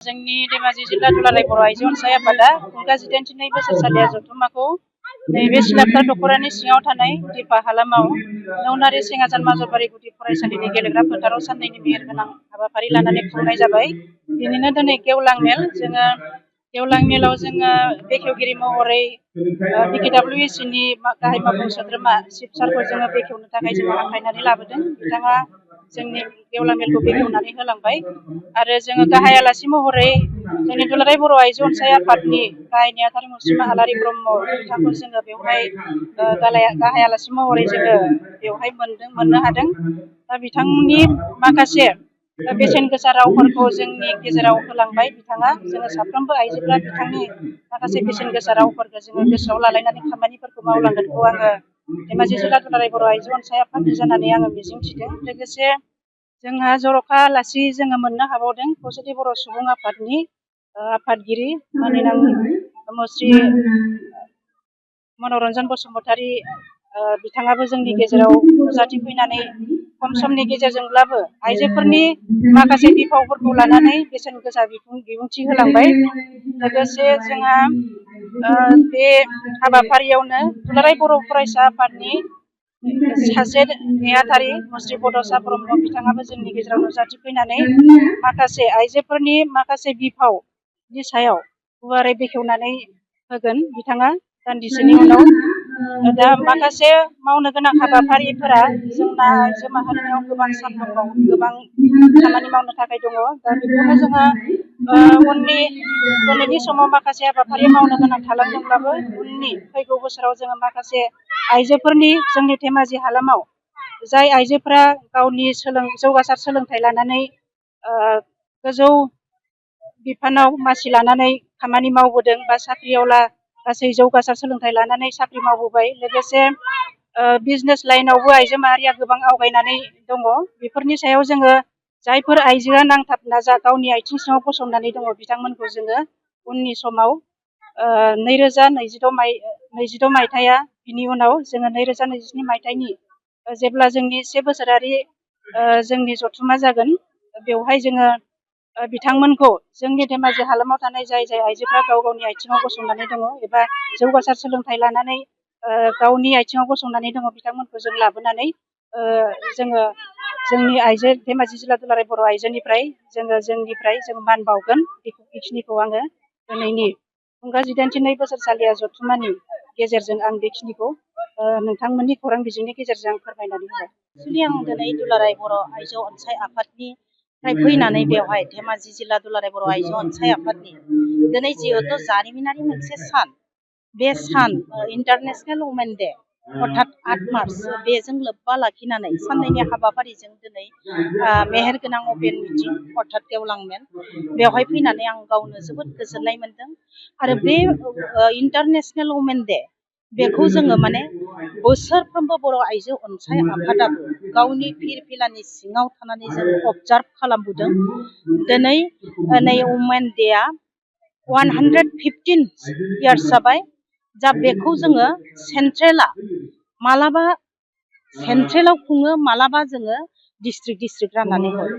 जोंनि धेमाजि जिल्ला दुलाराय बर' आइजो अनसाय आफादा खुंगा 82 बोसोरसालिया जथुम्माखौ नैबे सिलाफोथार दख'रानि सिङाव थानाय दिपा हालामाव नौनारि सेंगाजान माजरबारि गुदि फरायसालिनि गेलेग्रा फोथाराव साननैनि मेहेरगोनां हाबाफारि लानानै खुंनाय जाबाय। बिनिनो दिनै गेवलां मेल जोङो गेवलां मेलाव जोङो बेखेवगिरि महरै BKWSनि गाहाय मावफुं सोद्रोमा शिब सारखौ जोङो बेखेवनो थाखाय जोङो हांख्रायनानै लाबोदों। बिथाङा जोंनि गेवलां मेलखौ बेखेवनानै होलांबाय आरो जोङो गाहाय आलासि महरै जोंनि दुलाराय बर' आइजो अनसाय आफादनि गाहाय नेहाथारि मुस्रिमा आलारि ब्रह्म बिथांखौ जोङो बेवहाय गाहाय आलासि महरै जोङो बेवहाय मोननो हादों। दा बिथांनि माखासे बेसेन गोसा रावफोरखौ जोंनि गेजेराव होलांबाय बिथाङा। जोङो साफ्रोमबो आइजोफ्रा बिथांनि माखासे बेसेन गोसा रावफोरखौ जोङो गोसोआव लालायनानै खामानिफोरखौ मावलांगोनखौ आङो धेमाजि जिल्ला दुलाराय बर' आइजो अनसाय आफादनि जानानै आङो मिजिंथिदों। लोगोसे जोंहा जर'खा आलासि जोङो मोननो हाबावदों खौसेथि बर' सुबुं आफादनि आफादगिरि माननीय मुस्रि मनरन्जन बसुमतारी बिथाङाबो जोंनि गेजेराव नुजाथिफैनानै खम समनि गेजेरजोंब्लाबो आइजोफोरनि माखासे बिफावफोरखौ लानानै बेसेन गोसा बिबुंथि होलांबाय। लोगोसे जोंहा बे हाबाफारियावनो दुलाराय बर' फरायसा आफादनि सासे नेहाथारि मुस्रि बड'सा ब्रह्म बिथाङाबो जोंनि गेजेराव नुजाथिफैनानै माखासे आइजोफोरनि माखासे बिफावनि सायाव गुवारै बेखेवनानै होगोन बिथाङा दान्दिसेनि उनाव। दा माखासे मावनो गोनां हाबाफारिफोरा जोंना आइजो माहारिनियाव गोबां सान दङ, गोबां खामानि मावनो थाखाय दङ। दा बेखौनो जोङो दिनैनि समाव माखासे हाबाफारि मावनो गोनां थालांदोंब्लाबो उननि फैगौ बोसोराव जोङो माखासे आइजोफोरनि जोंनि धेमाजि हालामाव जाय आइजोफोरा गावनि जौगासार सोलोंथाइ लानानै गोजौ बिफानाव मासि लानानै खामानि मावबोदों बा साख्रिआवला गासै जौगासार सोलोंथाइ लानानै साख्रि मावबोबाय। लोगोसे बिजनेस लाइनावबो आइजो माहारिया गोबां आवगायनानै दङ। बेफोरनि सायाव जोङो जायफोर आइजोआ नांथाब नाजा गावनि आथिं सिङाव गसंनानै दङ बिथांमोनखौ जोङो उननि समाव 2022 मायथाइया बिनि उनाव जोङो 2022 मायथाइनि जेब्ला जोंनि 1 बोसोरारि जोंनि जथुम्मा जागोन बेवहाय जोङो बिथांमोनखौ जोंनि धेमाजि हालामाव थानाय जाय आइजोफ्रा गाव गावनि आथिङाव गसंनानै दङ एबा जौगासार सोलोंथाइ लानानै गावनि आथिङाव गसंनानै दङ बिथांमोनखौ जों लाबोनानै जोङो जोंनि आइजो धेमाजि जिल्ला दुलाराय बर' आइजोनिफ्राय जोङो मान बावगोन। बेखिनिखौ आङो दिनैनि खुंगा 82 बोसोरसालिया जथुम्मानि गेजेरजों आं बेखिनिखौ नोंथांमोननि खौरां बिजोंनि गेजेरजों फोरमायनानै होबाय। एक्सुलि आं दिनै दुलाराय बर' आइजो अनसाय आफादनिफ्राय फैनानै बेवहाय धेमाजि जिल्ला दुलाराय बर' आइजो अनसाय आफादनि दिनै जिहेथु जारिमिनारि मोनसे सान, बे सान इन्टारनेसनेल वुमेन डे अर्थात 8 मार्च बेजों लोब्बा लाखिनानै साननैनि हाबाफारिजों दिनै मेहेरगोनां अपेन मिटिं अर्थात गेवलां मेल बेवहाय फैनानै आं गावनो जोबोद गोजोननाय मोनदों। आरो बे इन्टारनेसनेल वुमेन डे बेखौ जोङो माने बोसोरफ्रोमबो बर' आइजो अनसाय आफादाबो गावनि फिरफिलानि सिङाव थानानै जों अबजार्भ खालामबोदों। दिनै नै वुमेन डेआ 115 इयार्स जाबाय। जा बेखौ जोङो मालाबा सेन्ट्रेलाव खुङो, मालाबा जोङो डिस्ट्रिक्ट राननानै हरो।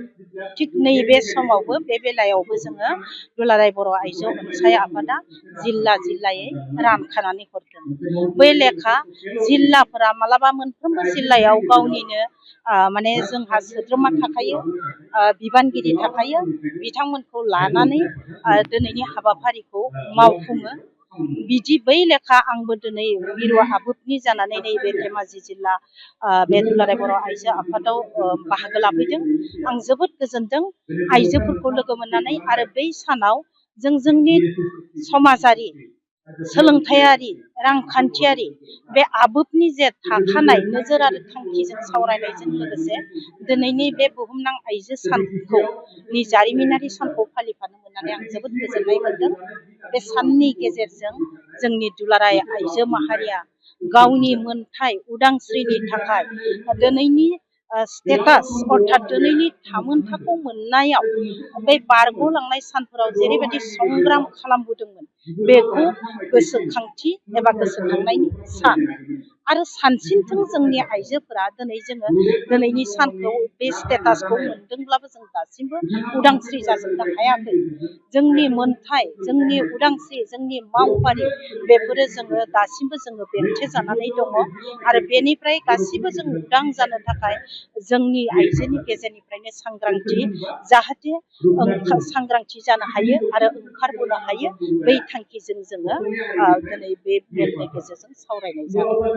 थिग नैबे समावबो बे बेलायावबो जोङो दुलाराय बर' आइजो अनसाय आफादा जिल्लायै रानखानानै हरदों। बै लेखा जिल्लाफोरा मालाबा मोनफ्रोमबो जिल्लायाव गावनिनो माने जोंहा सोद्रोमा थाखायो, बिबानगिरि थाखायो, बिथांमोनखौ लानानै दिनैनि हाबाफारिखौ मावफुङो। बिदि बै लेखा आंबो दिनै मिरु आबोबनि जानानै नैबे धेमाजि जिल्ला बे दुलाराय बर' आइजो आफादाव बाहागो लाफैदों। आं जोबोद गोजोनदों आइजोफोरखौ लोगो मोननानै। आरो बै सानाव जोंनि समाजारि, सोलोंथायारि, रांखान्थियारि बे आबोबनि जे थाखानाय नोजोर आरो थांखिजों सावरायनायजों लोगोसे दिनैनि बे बुहुमनां आइजो सानखौ जारिमिनारि सानखौ फालिफानो मोननानै आं जोबोद गोजोननाय मोनदों। बे साननि गेजेरजों जोंनि दुलाराय आइजो माहारिया गावनि मोनथाय उदांस्रिनि थाखाय दिनैनि स्टेटास अर्थात दिनैनि थामोनथाखौ मोननायाव बे बारग'लांनाय सानफोराव जेरैबायदि संग्राम खालामबोदोंमोन बेखौ गोसोखांथि एबा गोसोखांनायनि सान। आरो सानसिनथों जोंनि आइजोफोरा दिनैनि सानखौ बे स्टेटासखौ मोनदोंब्लाबो जों दासिमबो उदांस्रि जाजोबनो हायाखै। जोंनि मोनथाय, जोंनि उदांस्रि, जोंनि मावफारि बेफोरो दासिमबो बेंथे जानानै दङ आरो बेनिफ्राय गासिबो जों उदां जानो थाखाय जोंनि आइजोनि गेजेरनिफ्रायनो सांग्रांथि जानो हायो आरो ओंखारबोनो हायो। बै थांखिजों जोङो दिनै बे मेलनि गेजेरजों सावरायनाय जादों।